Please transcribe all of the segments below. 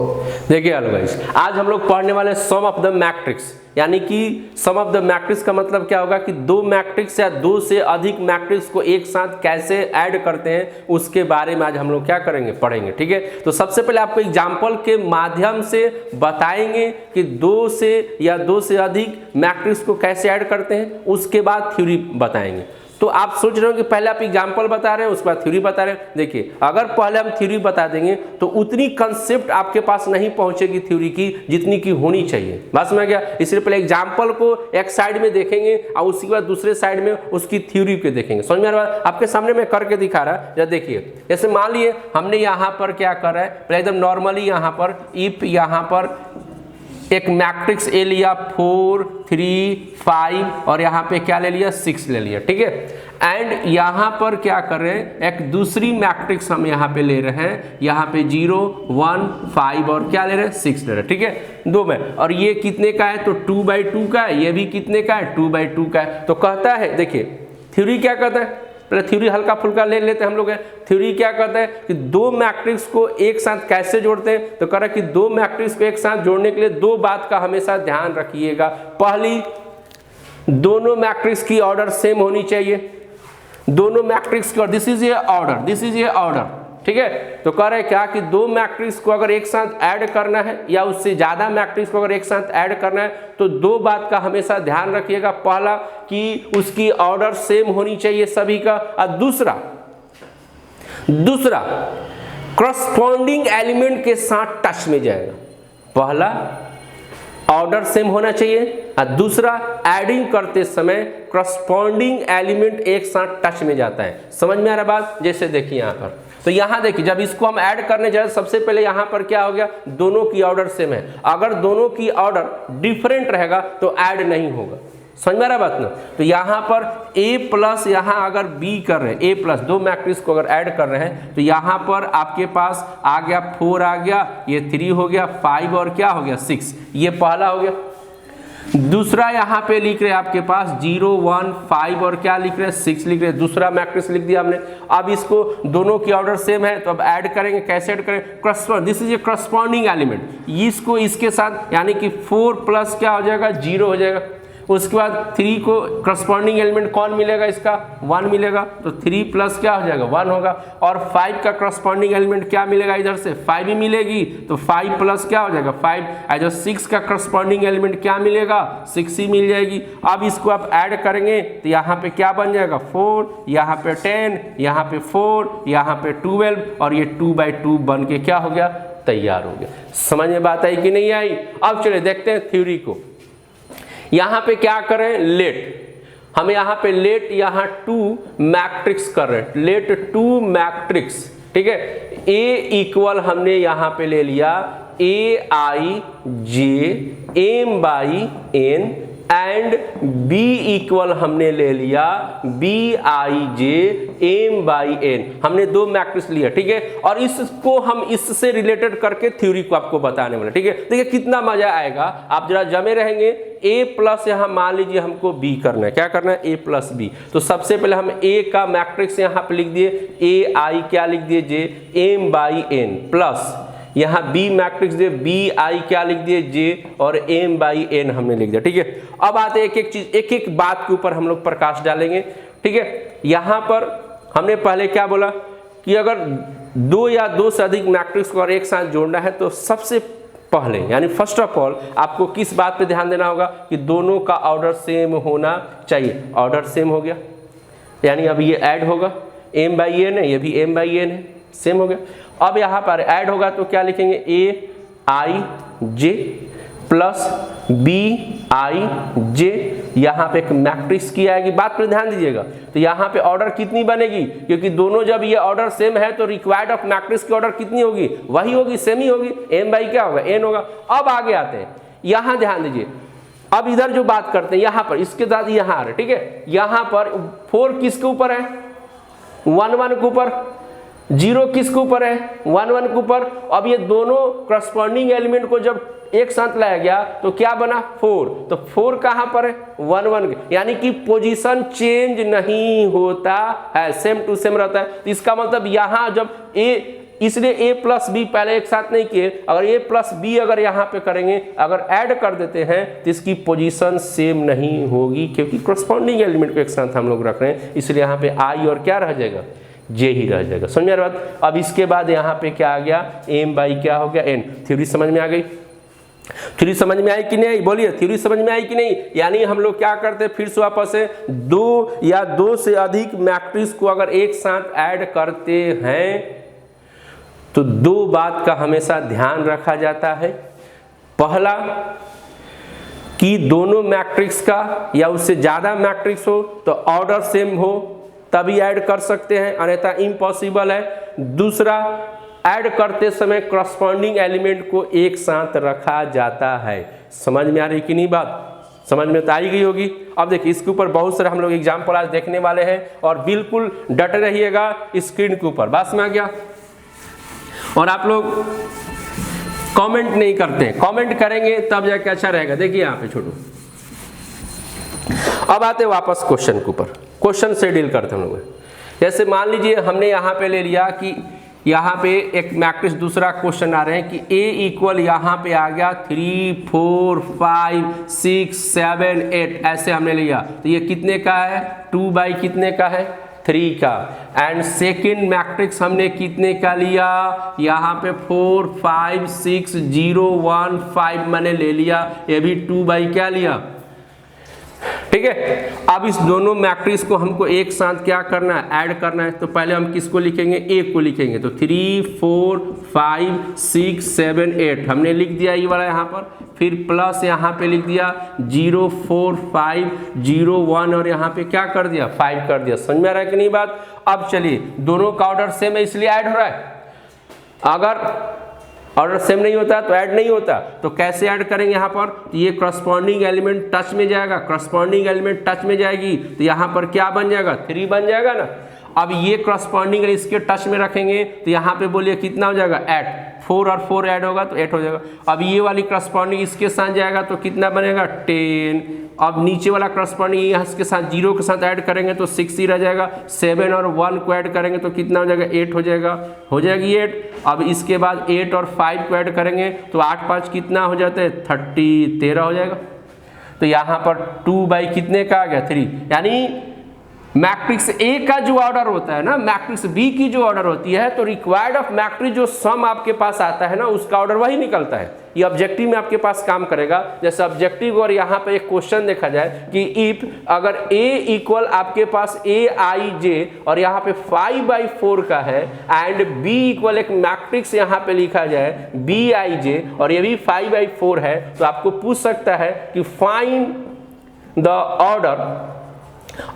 देखिए hello guys, आज हम लोग पढ़ने वाले सम ऑफ द मैट्रिक्स, यानी कि सम ऑफ द मैट्रिक्स का मतलब क्या होगा कि दो मैट्रिक्स या दो से अधिक मैट्रिक्स को एक साथ कैसे ऐड करते हैं उसके बारे में आज हम लोग क्या करेंगे, पढ़ेंगे। ठीक है, तो सबसे पहले आपको एग्जांपल के माध्यम से बताएंगे कि दो से या दो से अधिक मैट्रिक्स को कैसे ऐड करते हैं, उसके बाद थ्योरी बताएंगे। तो आप सोच रहे हो कि पहले आप एग्जाम्पल बता रहे हैं उसके बाद थ्योरी बता रहे हैं। देखिए, अगर पहले हम थ्योरी बता देंगे तो उतनी कंसेप्ट आपके पास नहीं पहुंचेगी थ्योरी की जितनी की होनी चाहिए। बात समझ गया? इसलिए पहले एग्जाम्पल को एक साइड में देखेंगे और उसके बाद दूसरे साइड में उसकी थ्योरी को देखेंगे। समझ में आ रहा है? आपके सामने मैं करके दिखा रहा है। देखिए, जैसे मान लिए हमने यहाँ पर क्या कर रहा है, पहले एकदम नॉर्मली यहाँ पर इफ यहाँ पर एक मैट्रिक्स ए लिया 4 3 5 और यहाँ पे क्या ले लिया 6 ले लिया। ठीक है, एंड यहाँ पर क्या कर रहे हैं, एक दूसरी मैट्रिक्स हम यहाँ पे ले रहे हैं, यहाँ पे 0 1 5 और क्या ले रहे हैं 6 ले रहे हैं। ठीक है, दो में, और ये कितने का है तो 2/2 का है, ये भी कितने का है 2/2 का है। तो कहता है, देखिए थ्योरी क्या कहता है, पहले थ्योरी हल्का फुल्का ले लेते हैं हम लोग। थ्योरी क्या कहता है कि दो मैट्रिक्स को एक साथ कैसे जोड़ते हैं, तो कह रहा है कि दो मैट्रिक्स को एक साथ जोड़ने के लिए दो बात का हमेशा ध्यान रखिएगा। पहली, दोनों मैट्रिक्स की ऑर्डर सेम होनी चाहिए, दोनों मैट्रिक्स की, दिस इज ये ऑर्डर, दिस इज ये ऑर्डर। ठीक है, तो कह रहे क्या कि दो मैट्रिक्स को अगर एक साथ ऐड करना है या उससे ज्यादा मैट्रिक्स को अगर एक साथ ऐड करना है तो दो बात का हमेशा ध्यान रखिएगा। पहला कि उसकी ऑर्डर सेम होनी चाहिए सभी का, और दूसरा करस्पॉन्डिंग एलिमेंट के साथ टच में जाएगा। पहला ऑर्डर सेम होना चाहिए और दूसरा एडिंग करते समय करस्पॉन्डिंग एलिमेंट एक साथ टच में जाता है। समझ में आ रहा बात? जैसे देखिए यहाँ पर, तो यहाँ देखिए जब इसको हम ऐड करने जाए सबसे पहले यहाँ पर क्या हो गया, दोनों की ऑर्डर सेम है। अगर दोनों की ऑर्डर डिफरेंट रहेगा तो ऐड नहीं होगा। समझ में आ रहा बात ना? तो यहाँ पर a प्लस यहाँ अगर b कर रहे हैं, a प्लस दो मैट्रिक्स को अगर ऐड कर रहे हैं तो यहाँ पर आपके पास आ गया 4 आ गया, ये 3 हो गया, 5 और क्या हो गया 6, ये पहला हो गया। दूसरा यहाँ पे लिख रहे हैं आपके पास 0 1 5 और क्या लिख रहे हैं 6 लिख रहे हैं, दूसरा मैट्रिक्स लिख दिया हमने। अब इसको दोनों की ऑर्डर सेम है तो अब ऐड करेंगे, कैसे ऐड करें, this is a corresponding element, इसको इसके साथ, यानी कि 4 प्लस क्या हो जाएगा 0 हो जाएगा। उसके बाद 3 को करस्पॉन्डिंग एलिमेंट कौन मिलेगा, इसका 1 मिलेगा, तो 3 प्लस क्या हो जाएगा 1 होगा। और 5 का करस्पॉन्डिंग एलिमेंट क्या मिलेगा, इधर से 5 ही मिलेगी, तो 5 प्लस क्या हो जाएगा 5। एज 6 का करस्पॉन्डिंग एलिमेंट क्या मिलेगा 6 ही मिल जाएगी। अब इसको आप ऐड करेंगे तो यहाँ पे क्या बन जाएगा 4, यहाँ पे 10, यहाँ पे 4, यहाँ पे 12 और ये 2/2 बन के क्या हो गया, तैयार हो गया। समझ में बात आई कि नहीं आई? अब चलिए देखते हैं थ्योरी को। यहाँ पे क्या करें, लेट, हम यहाँ पे लेट यहाँ 2 मैट्रिक्स कर रहे हैं, लेट 2 मैट्रिक्स। ठीक है, A इक्वल हमने यहाँ पे ले लिया aij m/n and B equal हमने ले लिया bij m/n। हमने दो मैट्रिक्स लिया। ठीक है, और इसको हम इससे रिलेटेड करके थ्योरी को आपको बताने वाले। ठीक है, देखिए कितना मजा आएगा, आप जरा जमे रहेंगे। a प्लस यहाँ मान लीजिए हमको b करना है, क्या करना है a प्लस b। तो सबसे पहले हम a का मैट्रिक्स यहाँ पे लिख दिए, ai क्या लिख दिए j m/n प्लस यहाँ b मैट्रिक्स दे bi क्या लिख दिए j और m/n हमने लिख दिया। ठीक है, अब आते हैं एक एक चीज, एक एक बात के ऊपर हम लोग प्रकाश डालेंगे। ठीक है, यहाँ पर हमने पहले क्या बोला कि अगर दो या दो से अधिक मैट्रिक्स को अगर एक साथ जोड़ना है तो सबसे पहले, यानी फर्स्ट ऑफ ऑल आपको किस बात पे ध्यान देना होगा कि दोनों का ऑर्डर सेम होना चाहिए। ऑर्डर सेम हो गया, यानी अब ये ऐड होगा, m/n है, ये भी m/n है, सेम हो गया। अब यहाँ पर ऐड होगा तो क्या लिखेंगे aij प्लस bij, यहाँ पे एक मैट्रिक्स की आएगी, बात पर ध्यान दीजिएगा। तो यहाँ पे ऑर्डर कितनी बनेगी, क्योंकि दोनों जब ये ऑर्डर सेम है तो रिक्वायर्ड ऑफ मैट्रिक्स की ऑर्डर कितनी होगी, वही होगी, सेम ही होगी, m/ क्या होगा n होगा। अब आगे आते हैं, यहाँ ध्यान दीजिए, अब इधर जो बात करते हैं यहाँ पर, इसके साथ यहाँ आ रहे। ठीक है, यहाँ पर 4 किसके ऊपर है 1 1 के ऊपर, 0 किसके ऊपर है 1 1 के ऊपर। अब ये दोनों करस्पॉन्डिंग एलिमेंट को जब एक साथ लाया गया तो क्या बना 4, तो 4 कहाँ पर है 1 1, यानी कि पोजीशन चेंज नहीं होता है, सेम टू सेम रहता है। तो इसका मतलब यहाँ जब इसलिए ए प्लस बी पहले एक साथ नहीं किए। अगर ए प्लस बी अगर यहाँ पे करेंगे, अगर ऐड कर देते हैं तो इसकी पोजीशन सेम नहीं होगी, क्योंकि करस्पॉन्डिंग एलिमेंट को एक साथ हम लोग रख रहे हैं, इसलिए यहाँ पे आई और क्या रह जाएगा, जे ही रह जाएगा। समझ में आ रहा बात। अब इसके बाद यहाँ पे क्या आ गया, एम बाई क्या हो गया, एन। थ्योरी समझ में आ गई, थ्योरी समझ में आई कि नहीं आई, बोलिए थ्योरी समझ में आई कि नहीं। यानी हम लोग क्या करते हैं, फिर से वापस से दो या दो से अधिक मैट्रिक्स को अगर एक साथ ऐड करते हैं तो दो बात का हमेशा ध्यान रखा जाता है। पहला कि दोनों मैट्रिक्स का या उससे ज़्यादा मैट्रिक्स हो तो ऑर्डर सेम हो तभी ऐड कर सकते हैं, अन्यथा इम्पॉसिबल है। दूसरा, ऐड करते समय करस्पॉन्डिंग एलिमेंट को एक साथ रखा जाता है। समझ में आ रही कि नहीं बात, समझ में तो आई गई होगी। अब देखिए इसके ऊपर बहुत सारे हम लोग एग्जाम्पल आज देखने वाले हैं और बिल्कुल डटे रहिएगा स्क्रीन के ऊपर। बात में आ गया। और आप लोग कमेंट नहीं करते हैं, कमेंट करेंगे तब जाके अच्छा रहेगा। देखिए यहाँ पे छोटू, अब आते वापस क्वेश्चन के ऊपर, क्वेश्चन से डील करते हैं हम लोग। जैसे मान लीजिए हमने यहाँ पे ले लिया कि यहाँ पे एक मैट्रिक्स, दूसरा क्वेश्चन आ रहे हैं कि A इक्वल यहाँ पे आ गया 3 4 5 6 7 8, ऐसे हमने लिया तो ये कितने का है, 2 बाई कितने का है, 3 का। एंड सेकेंड मैट्रिक्स हमने कितने का लिया, यहाँ पे 4 5 6 0 1 5 मैंने ले लिया, ये भी 2 बाई क्या लिया, ठीक है। अब इस दोनों मैट्रिक्स को हमको एक साथ क्या करना है, ऐड करना है। तो पहले हम किसको लिखेंगे, ए को लिखेंगे। तो 3 4 5 6 7 8 हमने लिख दिया ये वाला यहाँ पर, फिर प्लस यहाँ पे लिख दिया 0 4 5 0 1 और यहाँ पे क्या कर दिया, 5 कर दिया। समझ में आ रहा है कि नहीं बात। अब चलिए दोनों का ऑर्डर सेम है इसलिए ऐड हो रहा है। अगर ऑर्डर सेम नहीं होता तो ऐड नहीं होता। तो कैसे ऐड करेंगे, यहाँ पर तो ये करस्पॉन्डिंग एलिमेंट टच में जाएगा, करस्पॉन्डिंग एलिमेंट टच में जाएगी तो यहाँ पर क्या बन जाएगा, 3 बन जाएगा ना। अब ये करस्पॉन्डिंग इसके टच में रखेंगे तो यहाँ पे बोलिए कितना हो जाएगा, 8। 4 और 4 ऐड होगा तो 8 हो जाएगा। अब ये वाली करस्पॉन्डिंग इसके साथ जाएगा तो कितना बनेगा, 10। अब नीचे वाला करस्पॉन्डिंग यहाँ इसके साथ 0 के साथ ऐड करेंगे तो 6 ही रह जाएगा। 7 और 1 को ऐड करेंगे तो कितना हो जाएगा, 8 हो जाएगा, हो जाएगी 8। अब इसके बाद 8 और 5 को ऐड करेंगे तो 8 5 कितना हो जाता है, 30 13 हो जाएगा। तो यहाँ पर 2 बाई कितने का आ गया, 3। यानी मैट्रिक्स ए का जो ऑर्डर होता है ना, मैट्रिक्स बी की जो ऑर्डर होती है, तो रिक्वायर्ड ऑफ मैट्रिक्स जो सम आपके पास आता है ना, उसका ऑर्डर वही निकलता है। ये ऑब्जेक्टिव में आपके पास काम करेगा। जैसे ऑब्जेक्टिव और यहाँ पे एक क्वेश्चन देखा जाए कि इफ अगर ए इक्वल आपके पास ए आई जे और यहाँ पे 5/4 का है एंड बी इक्वल एक मैट्रिक्स यहाँ पे लिखा जाए बी आई जे और ये भी 5/4 है, तो आपको पूछ सकता है कि find the order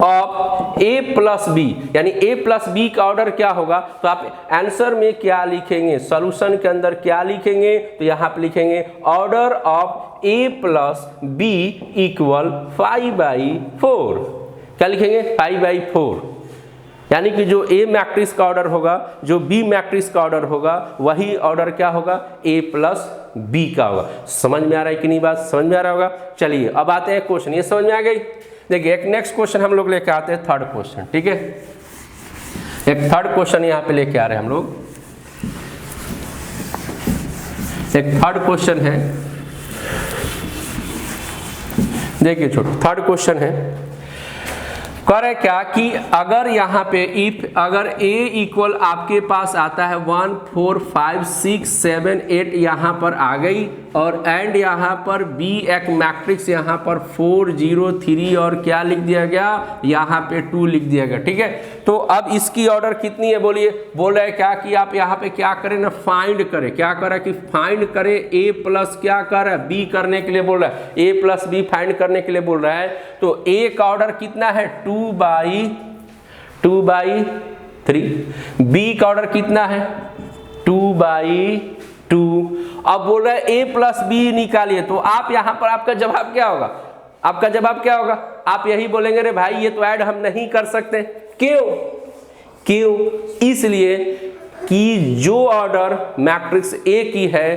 of a plus b, यानी ए प्लस बी का ऑर्डर क्या होगा। तो आप आंसर में क्या लिखेंगे, सॉल्यूशन के अंदर क्या लिखेंगे, तो यहाँ पे लिखेंगे order of a plus b equal 5/4। क्या लिखेंगे, 5/4। यानी कि जो ए मैट्रिक्स का ऑर्डर होगा, जो बी मैट्रिक्स का ऑर्डर होगा, वही ऑर्डर क्या होगा, ए प्लस बी का होगा। समझ में आ रहा है कि नहीं बात, समझ में आ रहा होगा। चलिए अब आते हैं क्वेश्चन, ये समझ में आ गई। देखिए एक नेक्स्ट क्वेश्चन हम लोग लेके आते हैं, थर्ड क्वेश्चन, ठीक है। एक थर्ड क्वेश्चन यहाँ पे लेके आ रहे हैं हम लोग। एक थर्ड क्वेश्चन है, देखिए छोटो, थर्ड क्वेश्चन है, कह रहे क्या कि अगर यहाँ पे इफ अगर a इक्वल आपके पास आता है 1 4 5 6 7 8 यहाँ पर आ गई और एंड यहाँ पर b एक मैट्रिक्स यहाँ पर 4 0 3 और क्या लिख दिया गया, यहाँ पे 2 लिख दिया गया, ठीक है। तो अब इसकी ऑर्डर कितनी है, बोलिए। बोल रहा है क्या कि आप यहाँ पे क्या करें ना, फाइंड करें। क्या कर रहा है कि फाइंड करें a प्लस क्या कर रहा है, b करने के लिए बोल रहा है, a प्लस b फाइंड करने के लिए बोल रहा है। तो a का ऑर्डर कितना है, 2/3। b का ऑर्डर कितना है, 2/2। अब बोल रहा है a प्लस बी निकालिए। तो आप यहां पर आपका जवाब क्या होगा, आपका जवाब क्या होगा, आप यही बोलेंगे रे भाई ये तो ऐड हम नहीं कर सकते। क्यों, इसलिए कि जो ऑर्डर मैट्रिक्स ए की है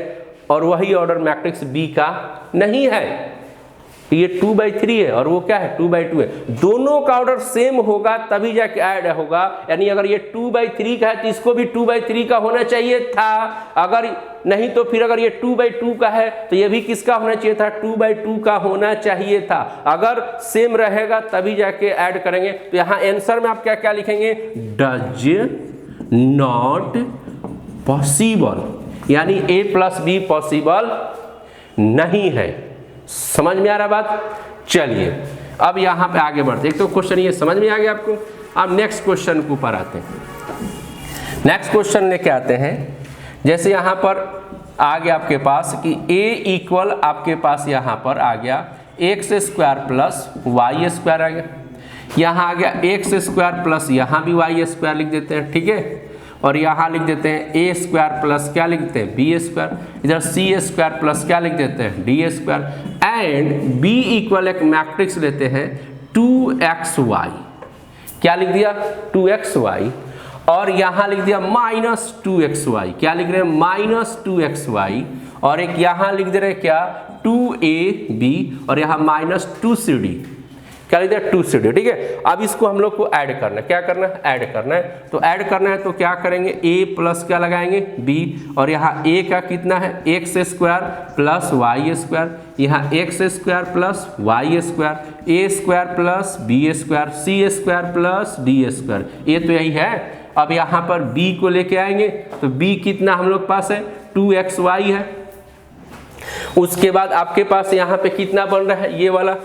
और वही ऑर्डर मैट्रिक्स बी का नहीं है। ये 2/3 है और वो क्या है 2/2 है। दोनों का ऑर्डर सेम होगा तभी जाके ऐड होगा, यानी अगर ये 2/3 का है तो इसको भी 2/3 का होना चाहिए था, अगर नहीं तो फिर अगर ये 2/2 का है तो ये भी किसका होना चाहिए था 2/2 का होना चाहिए था। अगर सेम रहेगा तभी जाके ऐड करेंगे। तो यहाँ आंसर में आप क्या क्या लिखेंगे, डज नॉट पॉसिबल, यानी a + b पॉसिबल नहीं है। समझ में आ रहा बात। चलिए अब यहाँ पे आगे बढ़ते, एक तो क्वेश्चन ये समझ में आ गया आपको। अब नेक्स्ट क्वेश्चन के ऊपर आते हैं। नेक्स्ट क्वेश्चन लेके आते हैं, जैसे यहाँ पर आ गया आपके पास कि a = आपके पास यहाँ पर आ गया x² + y² आ गया, यहाँ आ गया x² प्लस यहाँ भी y² लिख देते हैं, ठीक है। और यहाँ लिख देते हैं a² प्लस क्या लिख देते हैं b², इधर c² प्लस क्या लिख देते हैं d², एंड b = एक मैट्रिक्स लेते हैं 2xy, क्या लिख दिया 2xy, और यहाँ लिख दिया -2xy, क्या लिख रहे हैं -2xy, और एक यहाँ लिख दे रहे हैं क्या 2ab, और यहाँ -2cd, क्या लिख दिया 2cd, ठीक है। अब इसको हम लोग को ऐड करना है, क्या करना है ऐड करना है। तो ऐड करना है तो क्या करेंगे a प्लस क्या लगाएंगे b, और यहाँ a का कितना है x² प्लस y², यहाँ x² plus y², a² plus b² c² plus d², ये तो यही है। अब यहाँ पर b को लेके आएंगे तो b कितना हम लोग पास है 2xy है। उसके बाद आपके पास यहाँ पे कितना बन रहा है ये वाला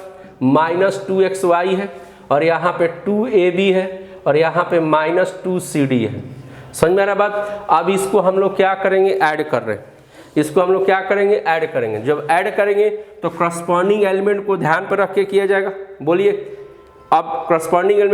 -2xy है, और यहाँ पे 2ab है, और यहाँ पे -2cd है। समझ में आ रहा बात। अब इसको हम लोग क्या करेंगे ऐड कर रहे हैं, इसको हम लोग क्या करेंगे ऐड करेंगे। जब ऐड करेंगे तो करस्पॉन्डिंग एलिमेंट को ध्यान पर रख के किया जाएगा। बोलिए अब करस्पॉन्डिंग एलिमेंट